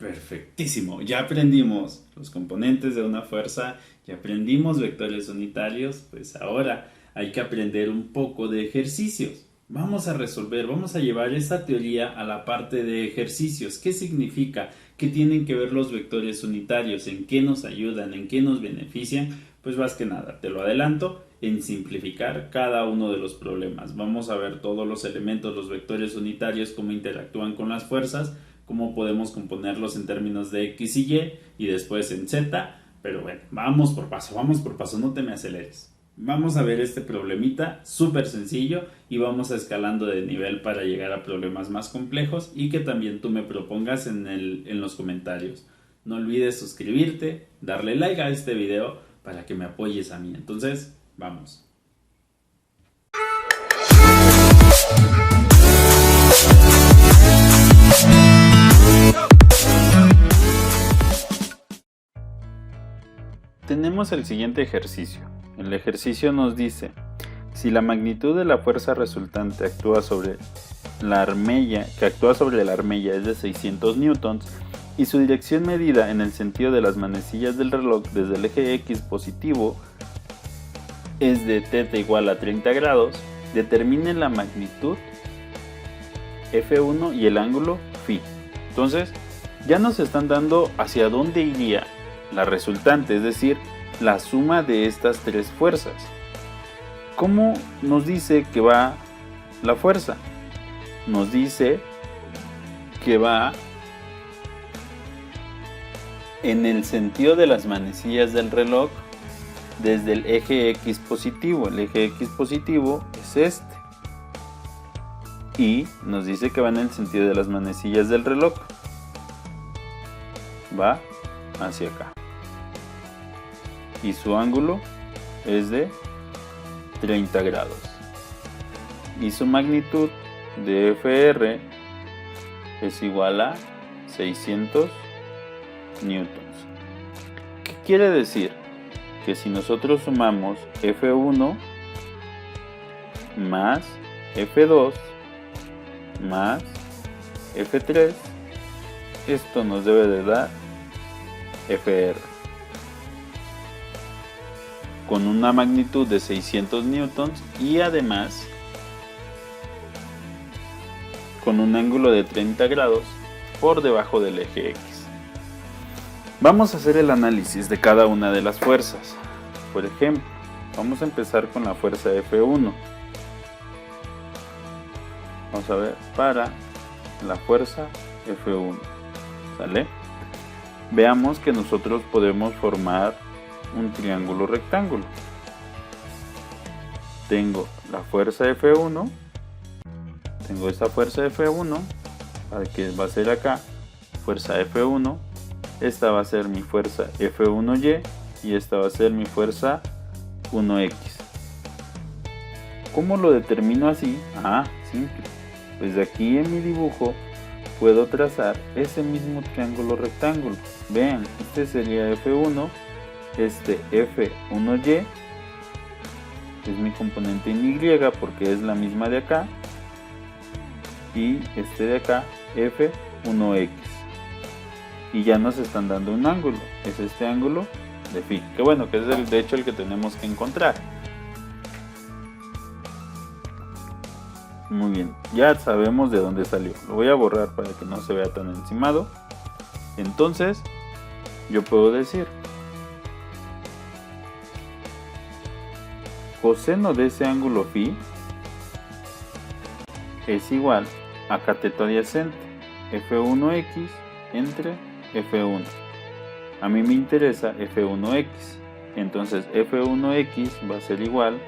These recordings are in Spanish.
Perfectísimo, ya aprendimos los componentes de una fuerza, ya aprendimos vectores unitarios, pues ahora hay que aprender un poco de ejercicios. Vamos a resolver, vamos a llevar esta teoría a la parte de ejercicios. ¿Qué significa? ¿Qué tienen que ver los vectores unitarios? ¿En qué nos ayudan? ¿En qué nos benefician? Pues más que nada, te lo adelanto, en simplificar cada uno de los problemas. Vamos a ver todos los elementos, los vectores unitarios, cómo interactúan con las fuerzas, cómo podemos componerlos en términos de X y después en Z, pero bueno, vamos por paso, no te me aceleres. Vamos a ver este problemita súper sencillo y vamos escalando de nivel para llegar a problemas más complejos y que también tú me propongas en los comentarios. No olvides suscribirte, darle like a este video para que me apoyes a mí. Entonces, vamos. Tenemos el siguiente ejercicio. El ejercicio nos dice, si la magnitud de la fuerza resultante actúa sobre la armella es de 600 newtons y su dirección medida en el sentido de las manecillas del reloj desde el eje X positivo es de θ igual a 30 grados, determine la magnitud F1 y el ángulo Φ. Entonces, ya nos están dando hacia dónde iría la resultante, es decir, la suma de estas tres fuerzas. ¿Cómo nos dice que va la fuerza? Nos dice que va en el sentido de las manecillas del reloj desde el eje X positivo. El eje X positivo es este. Y nos dice que va en el sentido de las manecillas del reloj. Va hacia acá. Y su ángulo es de 30 grados. Y su magnitud de FR es igual a 600 newtons. ¿Qué quiere decir? Que si nosotros sumamos F1 más F2 más F3, esto nos debe de dar FR. Con una magnitud de 600 newtons y además con un ángulo de 30 grados por debajo del eje X. Vamos a hacer el análisis de cada una de las fuerzas. Por ejemplo, vamos a empezar con la fuerza F1. Vamos a ver para la fuerza F1. ¿Sale? Veamos que nosotros podemos formar un triángulo rectángulo. Tengo la fuerza F1, tengo esta fuerza F1, que va a ser acá, fuerza F1, esta va a ser mi fuerza F1Y y esta va a ser mi fuerza 1X. ¿Cómo lo determino así? Simple. Pues de aquí en mi dibujo puedo trazar ese mismo triángulo rectángulo. Vean, este sería F1, este F1Y es mi componente en Y porque es la misma de acá, y este de acá F1X, y ya nos están dando un ángulo, es este ángulo de Φ, que bueno, que es de hecho el que tenemos que encontrar. Muy bien, ya sabemos de dónde salió. Lo voy a borrar para que no se vea tan encimado. Entonces yo puedo decir coseno de ese ángulo Φ es igual a cateto adyacente F1X entre F1. A mí me interesa F1X, entonces F1X va a ser igual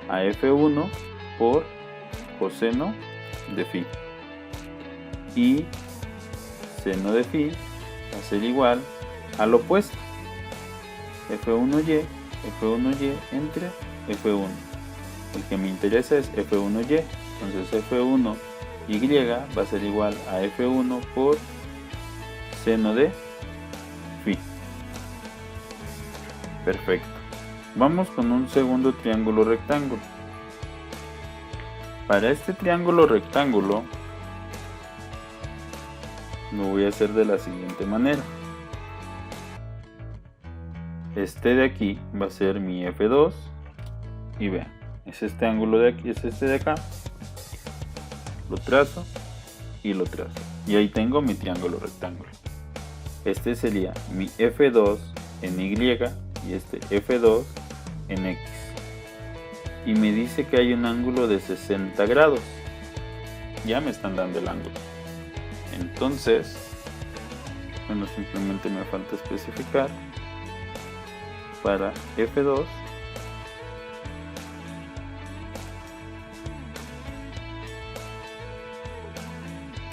a F1 por coseno de Φ, y seno de Φ va a ser igual al opuesto, F1Y entre F1. El que me interesa es F1Y, entonces F1Y va a ser igual a F1 por seno de Φ. Perfecto. Vamos con un segundo triángulo rectángulo. Para este triángulo rectángulo lo voy a hacer de la siguiente manera. Este de aquí va a ser mi F2 y vean, es este ángulo de aquí, es este de acá. Lo trazo y lo trazo y ahí tengo mi triángulo rectángulo. Este sería mi F2 en Y y este F2 en X. Y me dice que hay un ángulo de 60 grados. Ya me están dando el ángulo. Entonces, bueno, simplemente me falta especificar para F2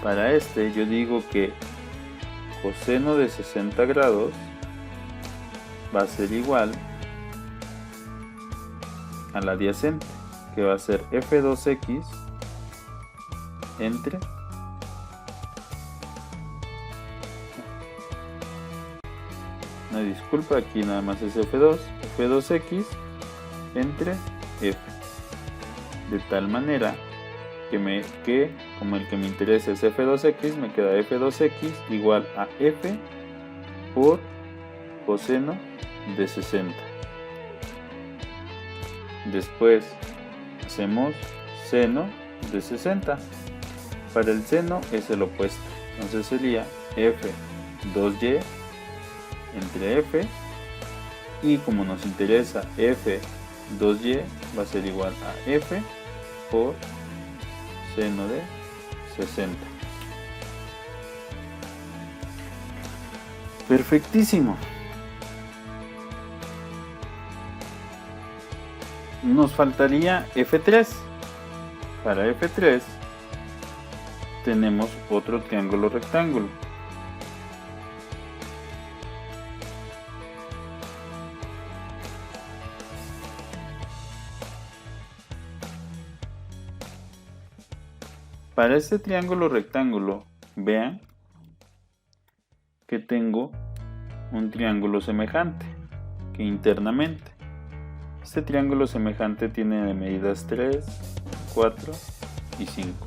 para este yo digo que coseno de 60 grados va a ser igual a la adyacente, que va a ser F2X entre no, disculpa, aquí nada más es F2X entre F, de tal manera que como el que me interesa es F2X, me queda F2X igual a F por coseno de 60. Después hacemos seno de 60. Para el seno es el opuesto, entonces sería F2Y entre F, y como nos interesa F2Y va a ser igual a F por seno de 60. Perfectísimo. Nos faltaría F3. Para F3 tenemos otro triángulo rectángulo. Para este triángulo rectángulo, vean que tengo un triángulo semejante, que internamente. Este triángulo semejante tiene de medidas 3, 4 y 5.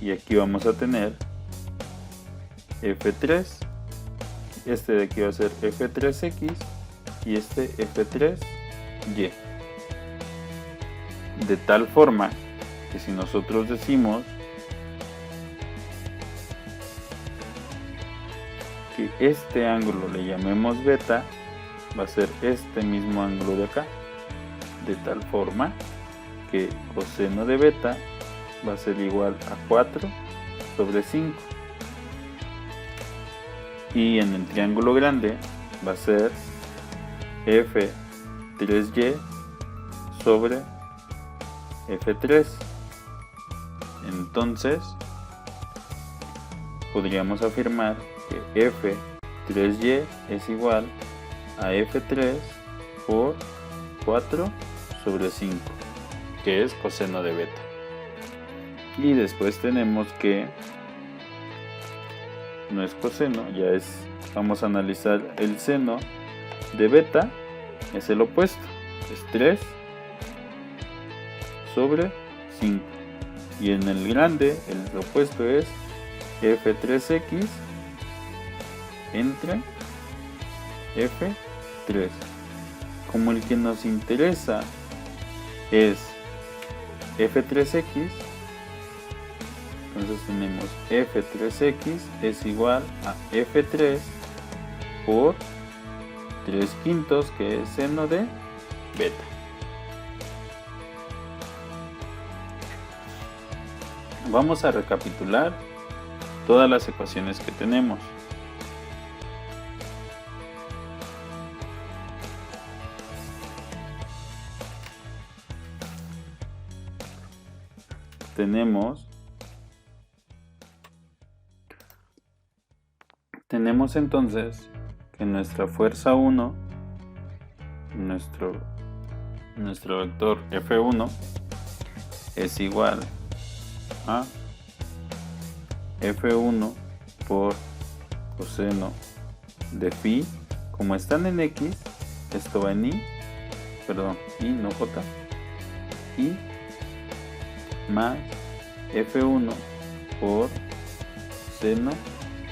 Y aquí vamos a tener F3, este de aquí va a ser F3X y este F3Y. De tal forma que si nosotros decimos que este ángulo le llamemos beta, va a ser este mismo ángulo de acá, de tal forma que coseno de beta va a ser igual a 4 sobre 5, y en el triángulo grande va a ser F3Y sobre F3. Entonces podríamos afirmar que F3Y es igual a F3 por 4 sobre 5, que es coseno de beta. Y después tenemos que no es coseno, ya es, vamos a analizar el seno de beta, es el opuesto, es 3 sobre 5, y en el grande el opuesto es F3X entre F3. Como el que nos interesa es F3X, entonces tenemos F3X es igual a F3 por 3/5, que es seno de beta. Vamos a recapitular todas las ecuaciones que tenemos. Tenemos entonces que nuestra fuerza 1, nuestro vector F1 es igual a F1 por coseno de phi. Como están en X, esto va en Y, no J, Y más F1 por seno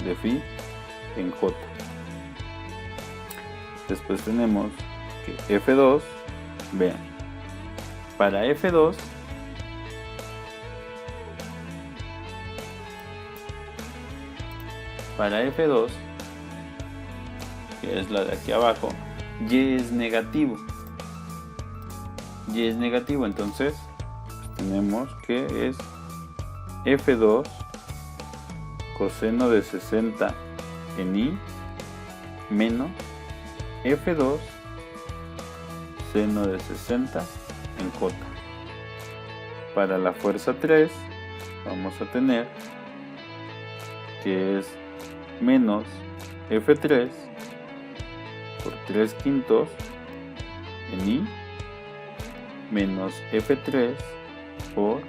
de phi en j. Después tenemos que F2, vean, para F2 que es la de aquí abajo, y es negativo. Y es negativo, entonces pues tenemos que es F2 coseno de 60 en I menos F2 seno de 60 en J. Para la fuerza 3 vamos a tener que es menos F3 por 3/5 en I menos F3 por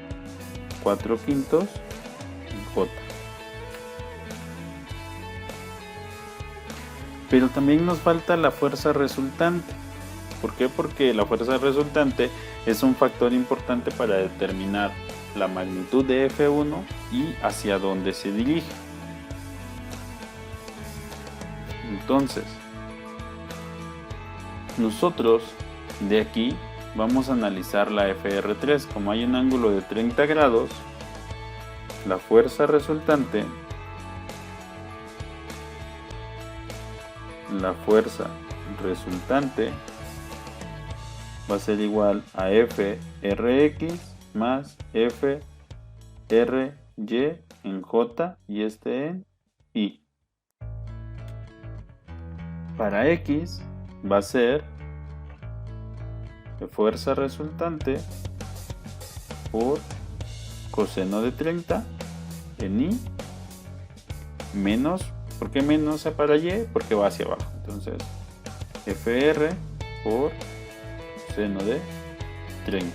4/5 en J. Pero también nos falta la fuerza resultante. ¿Por qué? Porque la fuerza resultante es un factor importante para determinar la magnitud de F1 y hacia dónde se dirige. Entonces, nosotros de aquí vamos a analizar la FR3. Como hay un ángulo de 30 grados, la fuerza resultante, va a ser igual a FRX más FRY en J y este en I. Para X va a ser la fuerza resultante por coseno de 30 en I menos, ¿por qué menos para Y? Porque va hacia abajo. Entonces FR por seno de 30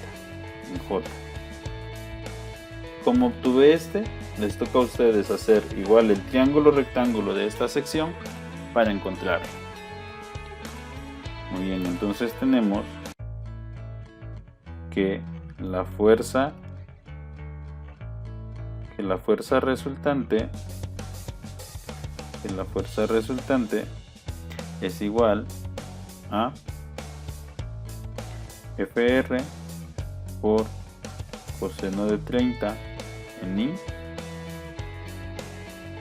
en J. Como obtuve este, les toca a ustedes hacer igual el triángulo rectángulo de esta sección para encontrarlo. Muy bien, entonces tenemos que la fuerza resultante es igual a FR por coseno de 30 en I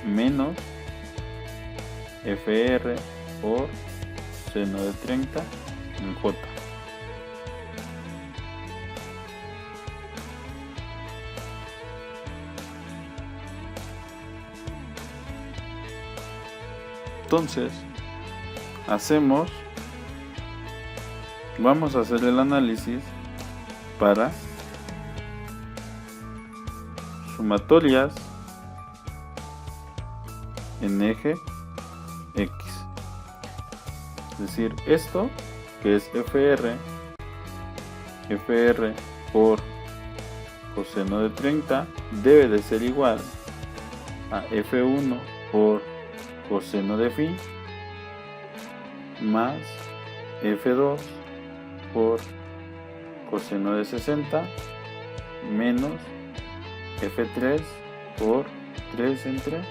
menos FR por seno de 30 en J. Entonces, vamos a hacer el análisis para sumatorias en eje X. Es decir, esto que es FR por coseno de 30 debe de ser igual a F1 por coseno de phi más F2 por coseno de 60 menos F3 por 3 entre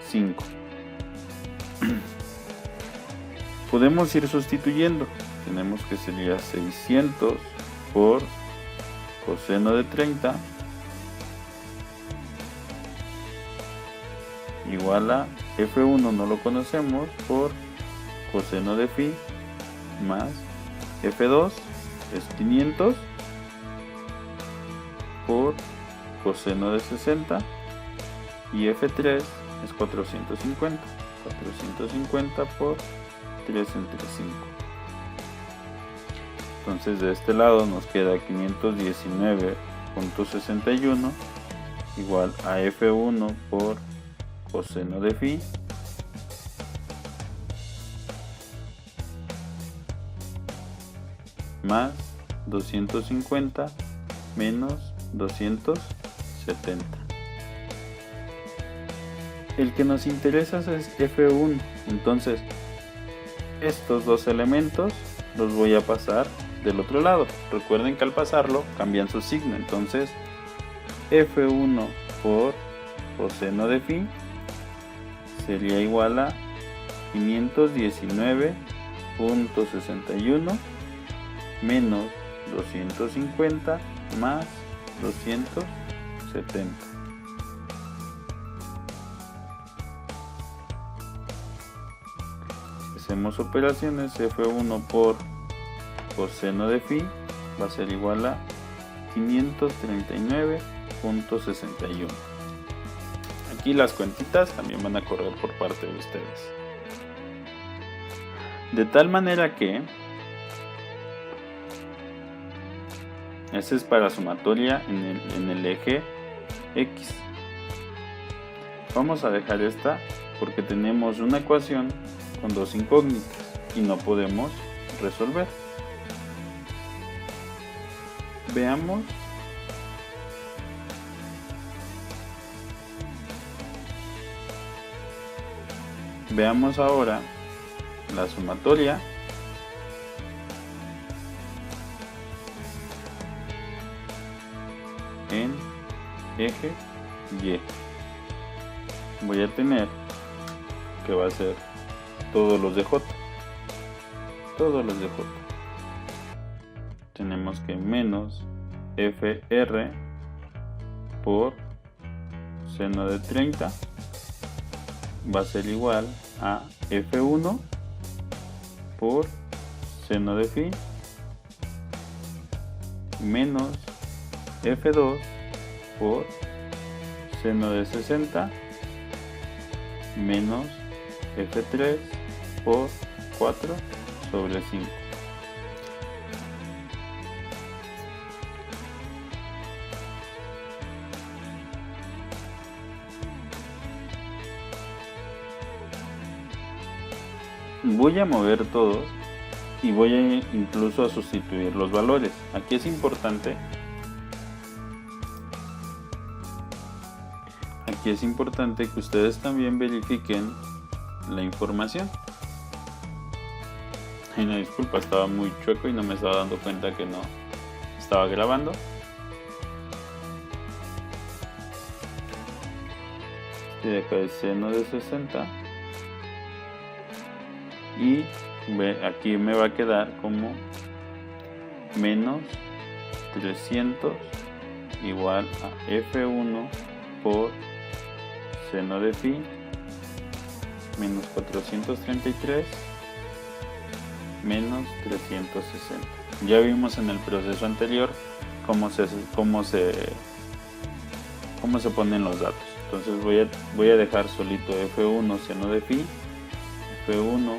5. Podemos ir sustituyendo. Tenemos que sería 600 por coseno de 30 igual a F1 no lo conocemos por coseno de phi más F2 es 500 por coseno de 60 y F3 es 450 por 3 entre 5. Entonces de este lado nos queda 519.61 igual a F1 por coseno de phi más 250 menos 270. El que nos interesa es F1. Entonces estos dos elementos los voy a pasar del otro lado. Recuerden que al pasarlo cambian su signo. Entonces F1 por coseno de phi sería igual a 519.61 menos 250 más 270. Si hacemos operaciones, F1 por coseno de phi va a ser igual a 539.61. Aquí las cuentitas también van a correr por parte de ustedes. De tal manera que ese es para sumatoria en el eje X. Vamos a dejar esta porque tenemos una ecuación con dos incógnitas y no podemos resolver. Veamos ahora la sumatoria en eje Y. Voy a tener que va a ser todos los de J. Tenemos que menos FR por seno de 30 va a ser igual a F1 por seno de phi menos F2 por seno de 60 menos F3 por 4 sobre 5. Voy a mover todos y voy a incluso a sustituir los valores. Aquí es importante que ustedes también verifiquen la información. Ay, no, disculpa, estaba muy chueco y no me estaba dando cuenta que no estaba grabando. Este de acá es seno de 60 y aquí me va a quedar como menos 300 igual a F1 por seno de phi menos 433 menos 360. Ya vimos en el proceso anterior cómo se ponen los datos. Entonces voy a dejar solito F1 seno de phi, F1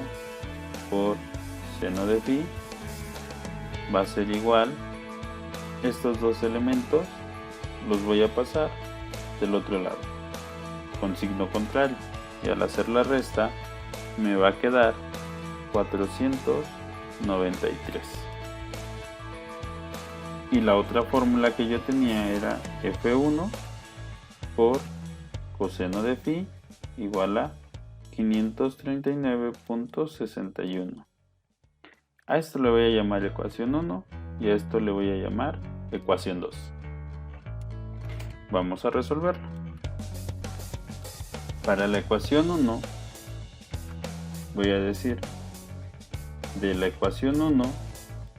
por seno de phi va a ser igual, estos dos elementos los voy a pasar del otro lado con signo contrario y al hacer la resta me va a quedar 493. Y la otra fórmula que yo tenía era F1 por coseno de phi igual a 539.61. A esto le voy a llamar ecuación 1 y a esto le voy a llamar ecuación 2. Vamos a resolverlo. Para la ecuación 1 voy a decir de la ecuación 1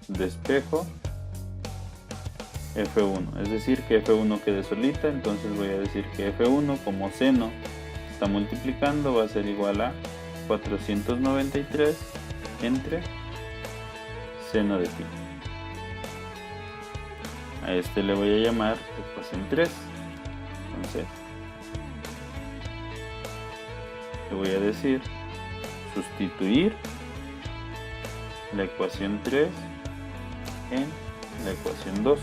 despejo F1, es decir que F1 quede solita, entonces voy a decir que F1 como seno está multiplicando va a ser igual a 493 entre seno de phi. A este le voy a llamar ecuación 3. Entonces le voy a decir sustituir la ecuación 3 en la ecuación 2.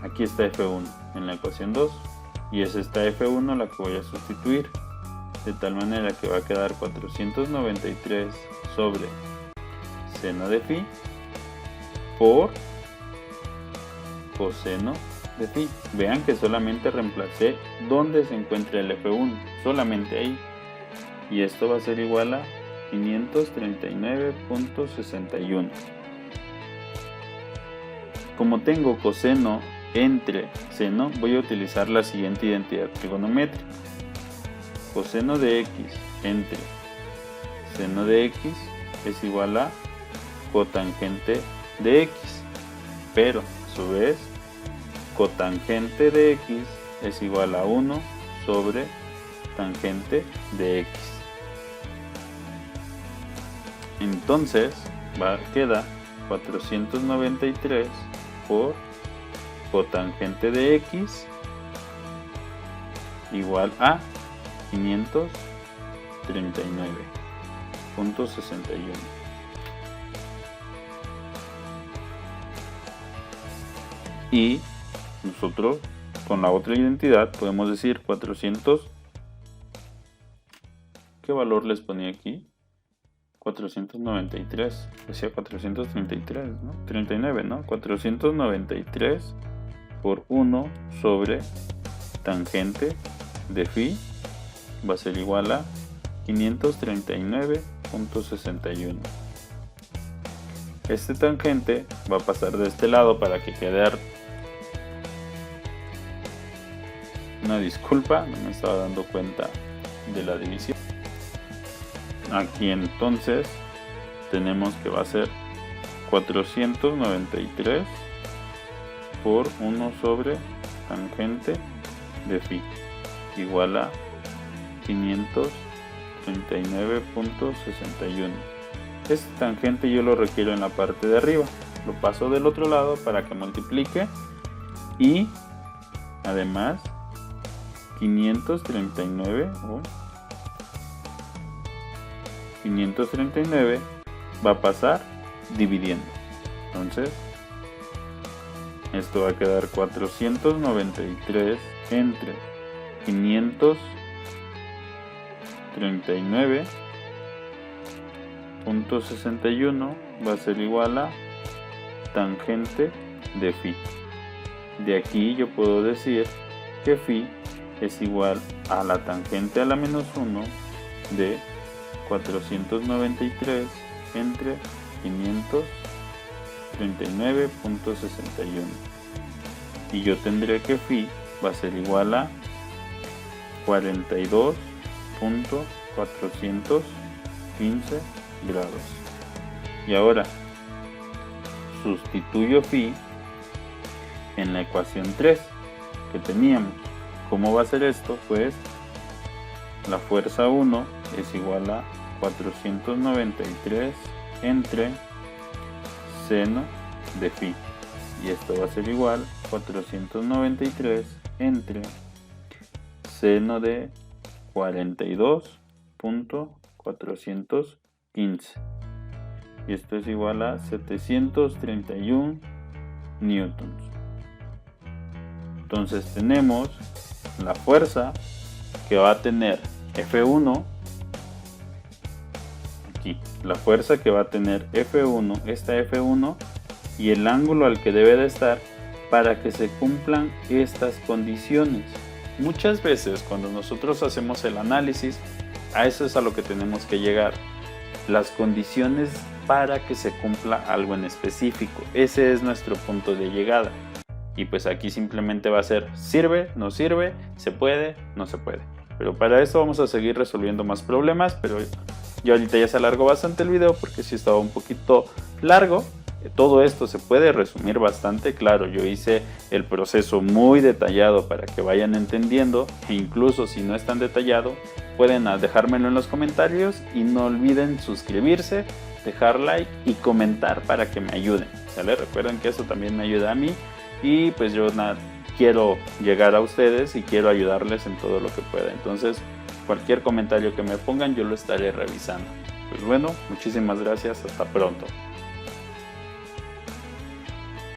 Aquí está F1 en la ecuación 2 y es esta F1 la que voy a sustituir, de tal manera que va a quedar 493 sobre seno de phi por coseno de phi. Vean que solamente reemplacé donde se encuentra el F1, solamente ahí, y esto va a ser igual a 539.61. Como tengo coseno entre seno, voy a utilizar la siguiente identidad trigonométrica. coseno de x entre seno de x es igual a cotangente de x, pero a su vez cotangente de x es igual a 1 sobre tangente de x. Entonces queda 493 por cotangente de x igual a 539.61. Y nosotros con la otra identidad podemos decir 400. ¿Qué valor les ponía aquí? 493. Decía 433, ¿no? 39, ¿no? 493 por 1 sobre tangente de phi va a ser igual a 539.61. Este tangente va a pasar de este lado para que quede. Una disculpa, no me estaba dando cuenta de la división. Aquí entonces tenemos que va a ser 493 por 1 sobre tangente de phi igual a 539.61. Este tangente yo lo requiero en la parte de arriba, lo paso del otro lado para que multiplique y además 539 va a pasar dividiendo. Entonces esto va a quedar 493 entre 539.61 va a ser igual a tangente de phi. De aquí yo puedo decir que phi es igual a la tangente a la menos 1 de 493 entre 539.61. Y yo tendré que phi va a ser igual a 42.415 grados. Y ahora sustituyo phi en la ecuación 3 que teníamos. ¿Cómo va a ser esto? Pues la fuerza 1 es igual a 493 entre seno de phi. Y esto va a ser igual a 493 entre seno de 42.415. Y esto es igual a 731 newtons. Entonces tenemos la fuerza que va a tener F1 aquí, la fuerza que va a tener F1, esta F1 y el ángulo al que debe de estar para que se cumplan estas condiciones. Muchas veces cuando nosotros hacemos el análisis, a eso es a lo que tenemos que llegar, las condiciones para que se cumpla algo en específico. Ese es nuestro punto de llegada. Y pues aquí simplemente va a ser sirve, no sirve, se puede, no se puede. Pero para eso vamos a seguir resolviendo más problemas, pero yo ahorita ya se alargó bastante el video porque sí estaba un poquito largo. Todo esto se puede resumir bastante, claro, yo hice el proceso muy detallado para que vayan entendiendo, e incluso si no es tan detallado, pueden dejármelo en los comentarios y no olviden suscribirse, dejar like y comentar para que me ayuden, ¿sale? Recuerden que eso también me ayuda a mí. Y pues yo quiero llegar a ustedes y quiero ayudarles en todo lo que pueda. Entonces, cualquier comentario que me pongan yo lo estaré revisando. Pues bueno, muchísimas gracias. Hasta pronto.